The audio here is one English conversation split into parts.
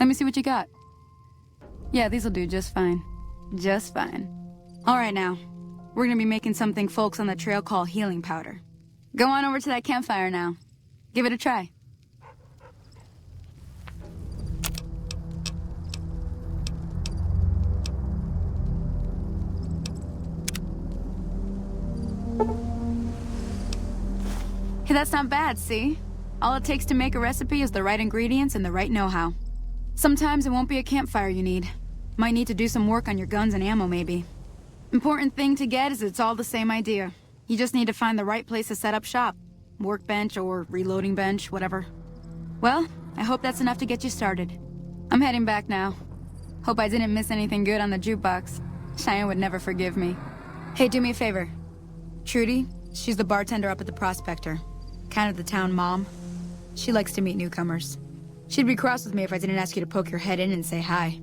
Let me see what you got. Yeah, these'll do just fine. Just fine. Alright now. We're gonna be making something folks on the trail call healing powder. Go on over to that campfire now. Give it a try. Hey, that's not bad, see? All it takes to make a recipe is the right ingredients and the right know-how. Sometimes it won't be a campfire you need. Might need to do some work on your guns and ammo, maybe. Important thing to get is it's all the same idea. You just need to find the right place to set up shop. Workbench or reloading bench, whatever. Well, I hope that's enough to get you started. I'm heading back now. Hope I didn't miss anything good on the jukebox. Cheyenne would never forgive me. Hey, do me a favor. Trudy, she's the bartender up at the Prospector. Kind of the town mom. She likes to meet newcomers. She'd be cross with me if I didn't ask you to poke your head in and say hi.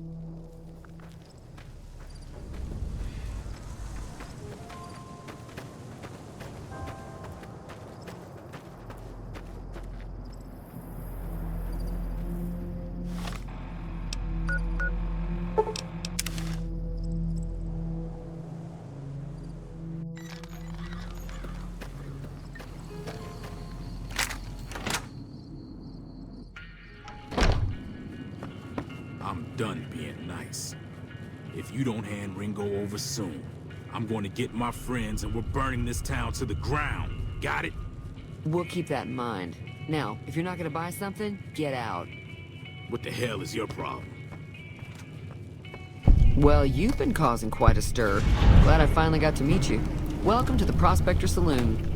I'm done being nice. If you don't hand Ringo over soon, I'm going to get my friends and we're burning this town to the ground. Got it? We'll keep that in mind. Now, if you're not gonna buy something, get out. What the hell is your problem? Well, you've been causing quite a stir. Glad I finally got to meet you. Welcome to the Prospector Saloon.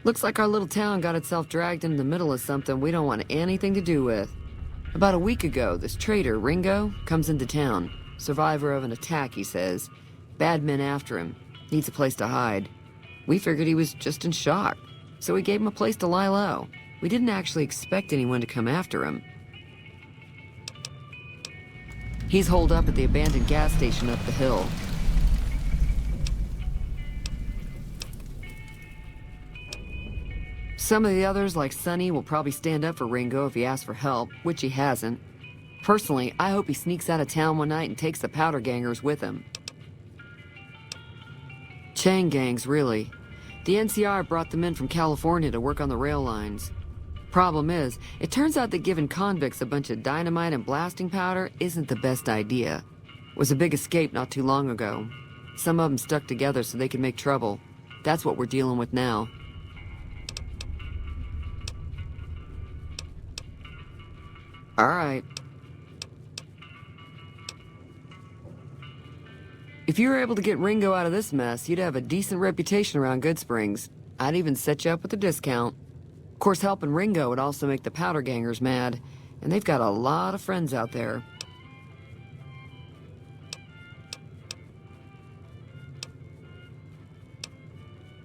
Looks like our little town got itself dragged into the middle of something we don't want anything to do with. About a week ago, this traitor, Ringo, comes into town. Survivor of an attack, he says. Bad men after him. Needs a place to hide. We figured he was just in shock, so we gave him a place to lie low. We didn't actually expect anyone to come after him. He's holed up at the abandoned gas station up the hill. Some of the others, like Sonny, will probably stand up for Ringo if he asks for help, which he hasn't. Personally, I hope he sneaks out of town one night and takes the powder gangers with him. Chain gangs, really. The NCR brought them in from California to work on the rail lines. Problem is, it turns out that giving convicts a bunch of dynamite and blasting powder isn't the best idea. It was a big escape not too long ago. Some of them stuck together so they could make trouble. That's what we're dealing with now. All right. If you were able to get Ringo out of this mess, you'd have a decent reputation around Goodsprings. I'd even set you up with a discount. Of course, helping Ringo would also make the powder gangers mad, and they've got a lot of friends out there.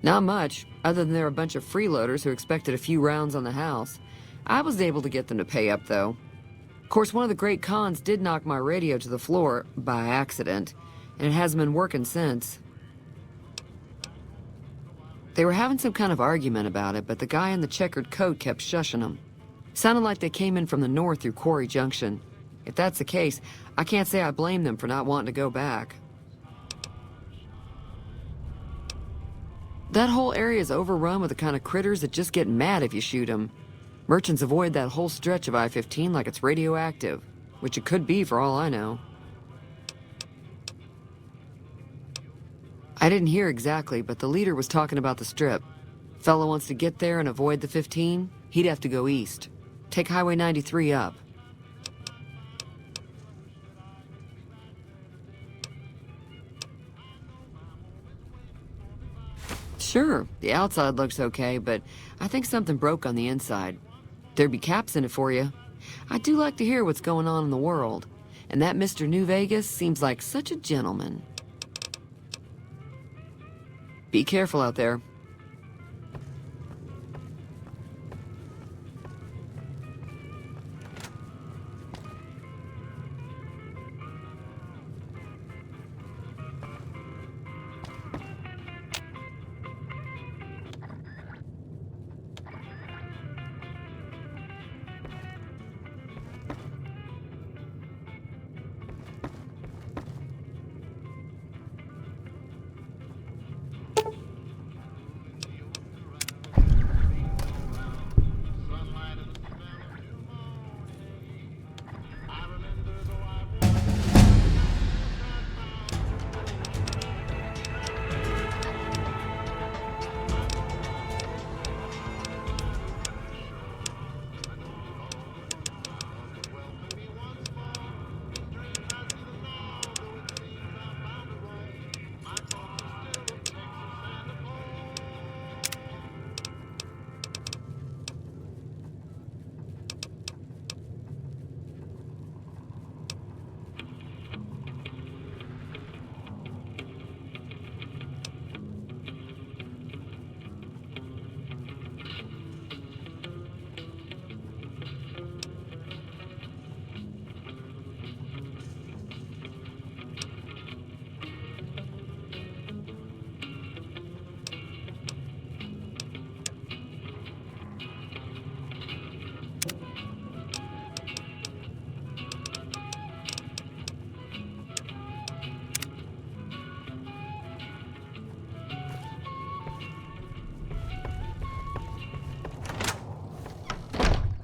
Not much, other than they're a bunch of freeloaders who expected a few rounds on the house. I was able to get them to pay up, though. Of course, one of the great cons did knock my radio to the floor, by accident, and it hasn't been working since. They were having some kind of argument about it, but the guy in the checkered coat kept shushing them. Sounded like they came in from the north through Quarry Junction. If that's the case, I can't say I blame them for not wanting to go back. That whole area is overrun with the kind of critters that just get mad if you shoot them. Merchants avoid that whole stretch of I-15 like it's radioactive, which it could be for all I know. I didn't hear exactly, but the leader was talking about the strip. Fella wants to get there and avoid the 15, he'd have to go east. Take Highway 93 up. Sure, the outside looks okay, but I think something broke on the inside. There'd be caps in it for you. I do like to hear what's going on in the world. And that Mr. New Vegas seems like such a gentleman. Be careful out there.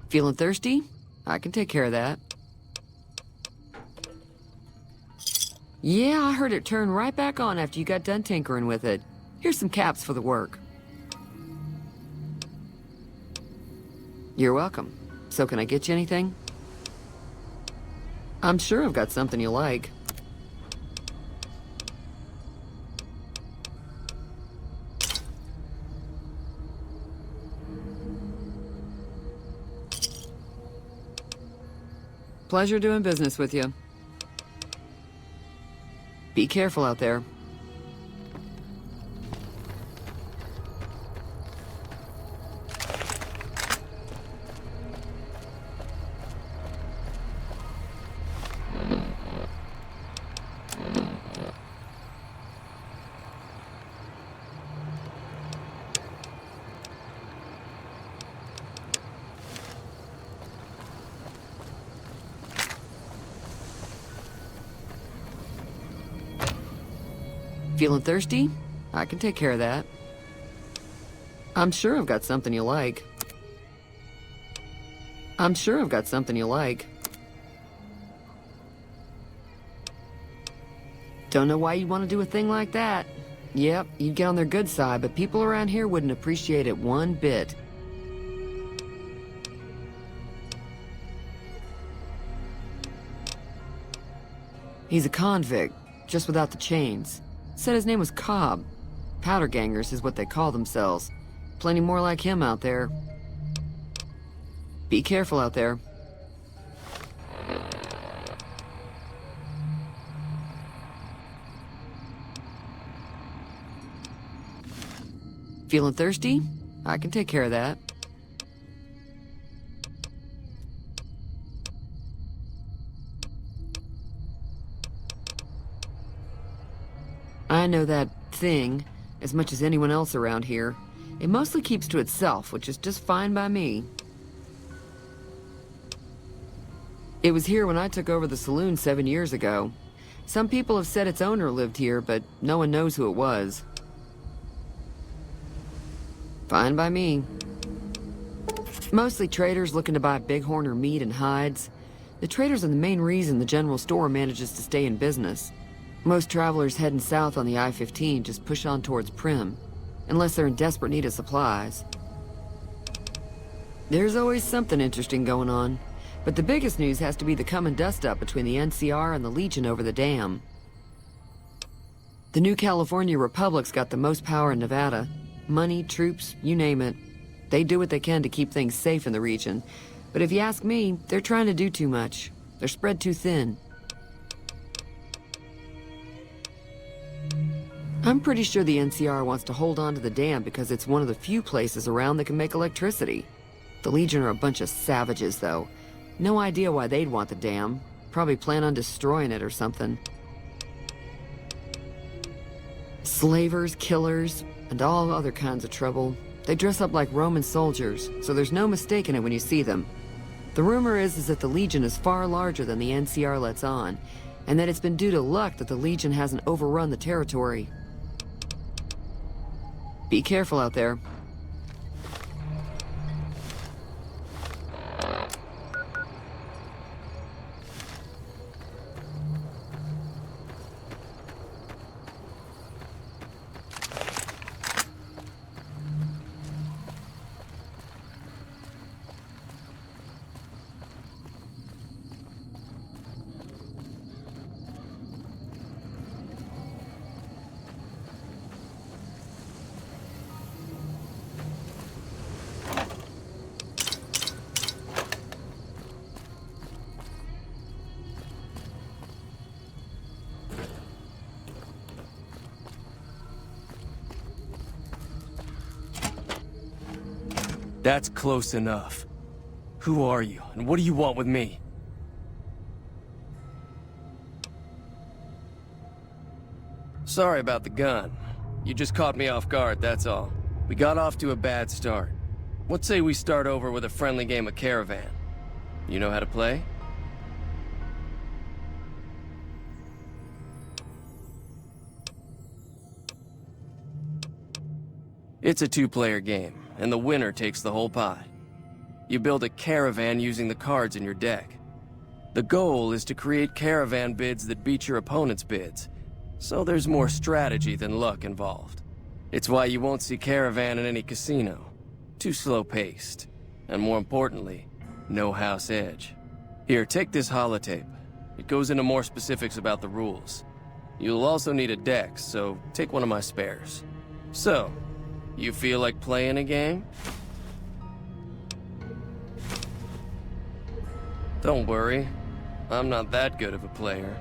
Feeling thirsty? I can take care of that. Yeah, I heard it turn right back on after you got done tinkering with it. Here's some caps for the work. You're welcome. So can I get you anything? I'm sure I've got something you like. Pleasure doing business with you. Be careful out there. Feeling thirsty? I can take care of that. I'm sure I've got something you like. I'm sure I've got something you like. Don't know why you'd want to do a thing like that. Yep, you'd get on their good side, but people around here wouldn't appreciate it one bit. He's a convict, just without the chains. Said his name was Cobb. Powder gangers is what they call themselves. Plenty more like him out there. Be careful out there. Feeling thirsty? I can take care of that. I know that thing as much as anyone else around here. It mostly keeps to itself, which is just fine by me. It was here when I took over the saloon 7 years ago. Some people have said its owner lived here, but no one knows who it was. Fine by me. Mostly traders looking to buy bighorn or meat and hides. The traders are the main reason the general store manages to stay in business. Most travelers heading south on the I-15 just push on towards Primm, unless they're in desperate need of supplies. There's always something interesting going on, but the biggest news has to be the coming dust-up between the NCR and the Legion over the dam. The new California Republic's got the most power in Nevada. Money, troops, you name it. They do what they can to keep things safe in the region, but if you ask me, they're trying to do too much. They're spread too thin. I'm pretty sure the NCR wants to hold on to the dam because it's one of the few places around that can make electricity. The Legion are a bunch of savages, though. No idea why they'd want the dam. Probably plan on destroying it or something. Slavers, killers, and all other kinds of trouble. They dress up like Roman soldiers, so there's no mistaking it when you see them. The rumor is that the Legion is far larger than the NCR lets on, and that it's been due to luck that the Legion hasn't overrun the territory. Be careful out there. That's close enough. Who are you, and what do you want with me? Sorry about the gun. You just caught me off guard, that's all. We got off to a bad start. What say we start over with a friendly game of Caravan? You know how to play? It's a two-player game, and the winner takes the whole pie. You build a caravan using the cards in your deck. The goal is to create caravan bids that beat your opponent's bids, so there's more strategy than luck involved. It's why you won't see caravan in any casino. Too slow-paced. And more importantly, no house edge. Here, take this holotape. It goes into more specifics about the rules. You'll also need a deck, so take one of my spares. So, you feel like playing a game? Don't worry, I'm not that good of a player.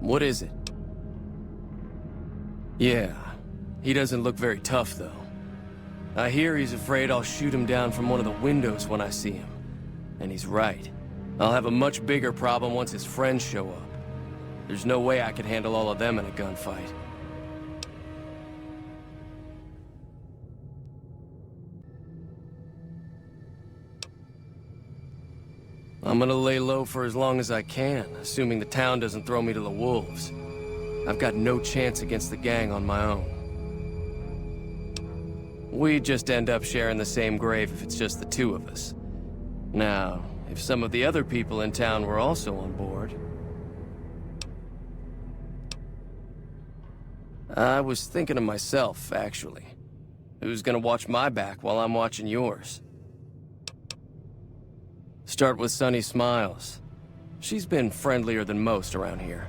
What is it? Yeah, he doesn't look very tough, though. I hear he's afraid I'll shoot him down from one of the windows when I see him. And he's right. I'll have a much bigger problem once his friends show up. There's no way I could handle all of them in a gunfight. I'm gonna lay low for as long as I can, assuming the town doesn't throw me to the wolves. I've got no chance against the gang on my own. We just end up sharing the same grave if it's just the two of us. Now, if some of the other people in town were also on board... I was thinking of myself, actually. Who's gonna watch my back while I'm watching yours? Start with Sunny Smiles. She's been friendlier than most around here.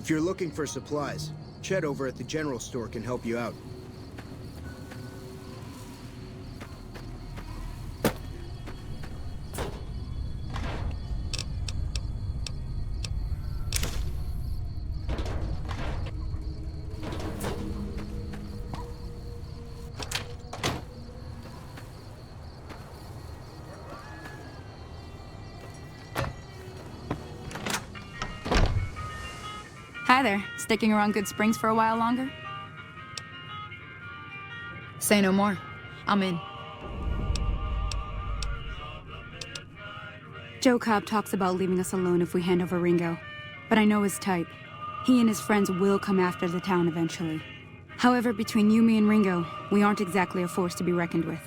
If you're looking for supplies, Chet over at the general store can help you out. Hi there. Sticking around Good Springs for a while longer? Say no more. I'm in. Joe Cobb talks about leaving us alone if we hand over Ringo, but I know his type. He and his friends will come after the town eventually. However, between you, me, and Ringo, we aren't exactly a force to be reckoned with.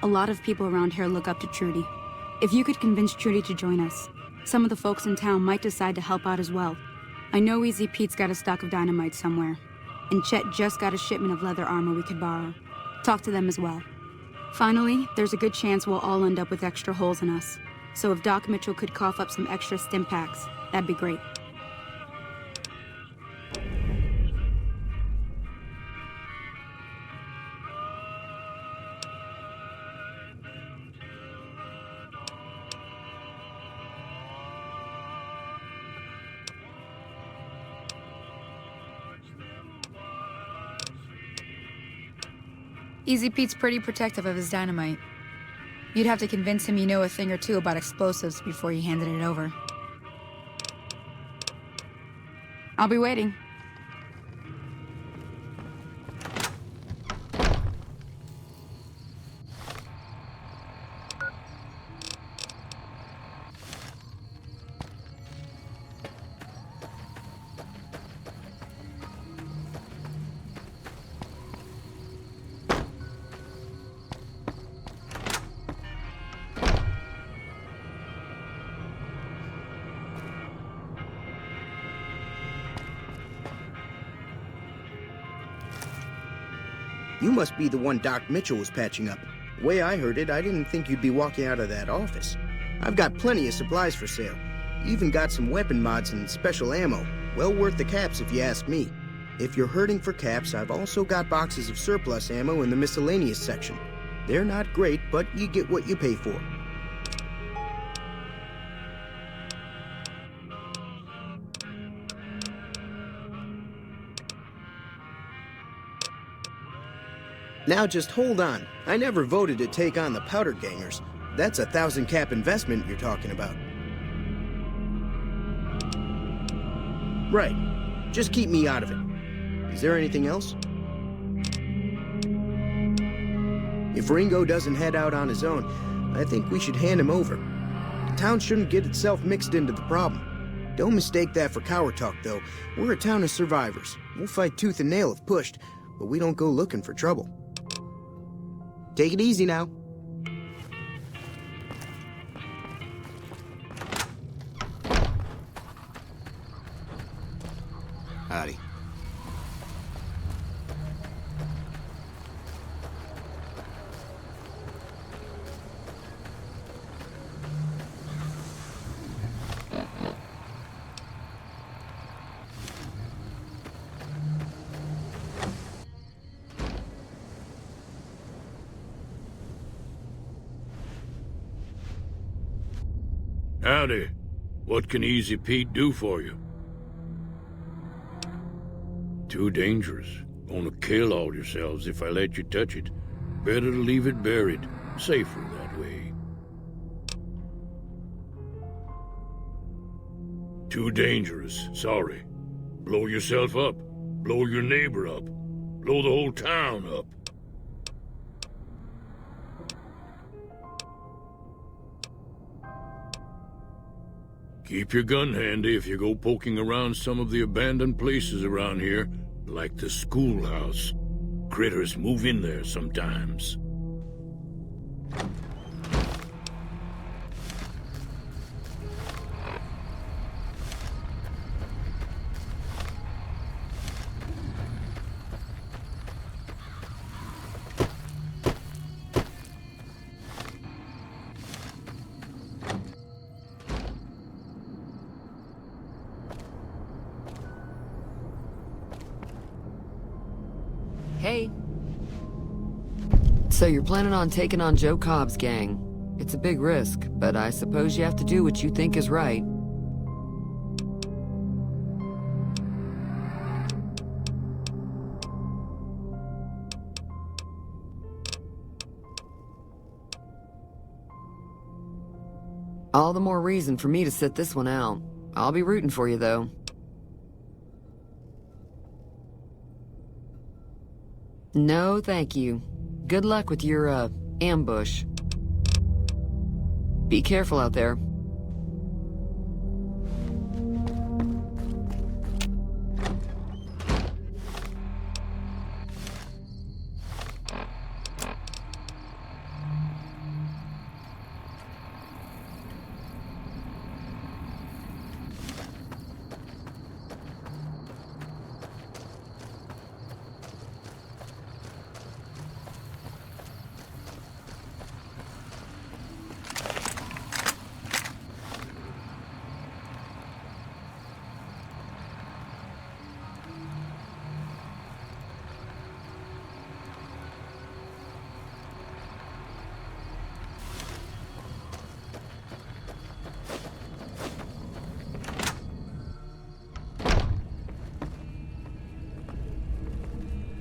A lot of people around here look up to Trudy. If you could convince Trudy to join us, some of the folks in town might decide to help out as well. I know Easy Pete's got a stock of dynamite somewhere, and Chet just got a shipment of leather armor we could borrow. Talk to them as well. Finally, there's a good chance we'll all end up with extra holes in us. So if Doc Mitchell could cough up some extra stim packs, that'd be great. Easy Pete's pretty protective of his dynamite. You'd have to convince him you know a thing or two about explosives before you handed it over. I'll be waiting. You must be the one Doc Mitchell was patching up. The way I heard it, I didn't think you'd be walking out of that office. I've got plenty of supplies for sale. Even got some weapon mods and special ammo. Well worth the caps if you ask me. If you're hurting for caps, I've also got boxes of surplus ammo in the miscellaneous section. They're not great, but you get what you pay for. Now just hold on. I never voted to take on the Powder Gangers. That's a 1,000 cap investment you're talking about. Right. Just keep me out of it. Is there anything else? If Ringo doesn't head out on his own, I think we should hand him over. The town shouldn't get itself mixed into the problem. Don't mistake that for coward talk, though. We're a town of survivors. We'll fight tooth and nail if pushed, but we don't go looking for trouble. Take it easy now. Howdy. Howdy. What can Easy Pete do for you? Too dangerous. Gonna kill all yourselves if I let you touch it. Better to leave it buried. Safer that way. Too dangerous, sorry. Blow yourself up. Blow your neighbor up. Blow the whole town up. Keep your gun handy if you go poking around some of the abandoned places around here, like the schoolhouse. Critters move in there sometimes. Hey. So you're planning on taking on Joe Cobb's gang. It's a big risk, but I suppose you have to do what you think is right. All the more reason for me to sit this one out. I'll be rooting for you, though. No, thank you. Good luck with your, ambush. Be careful out there.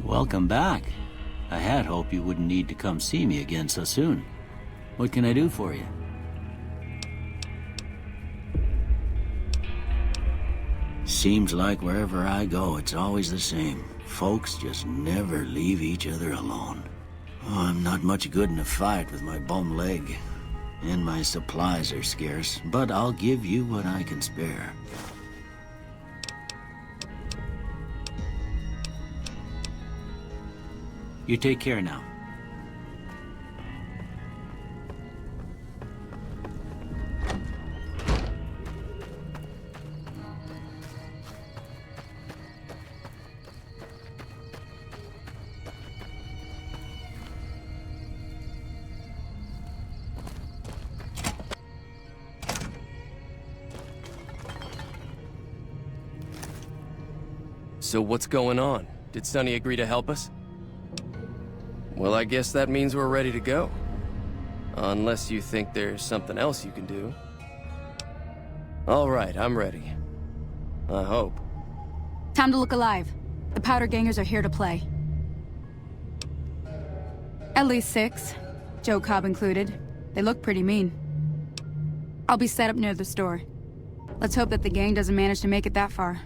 Welcome back. I had hoped you wouldn't need to come see me again so soon. What can I do for you? Seems like wherever I go, it's always the same. Folks just never leave each other alone. Oh, I'm not much good in a fight with my bum leg. And my supplies are scarce, but I'll give you what I can spare. You take care now. So what's going on? Did Sonny agree to help us? Well, I guess that means we're ready to go. Unless you think there's something else you can do. All right, I'm ready. I hope. Time to look alive. The Powder Gangers are here to play. At least 6, Joe Cobb included. They look pretty mean. I'll be set up near the store. Let's hope that the gang doesn't manage to make it that far.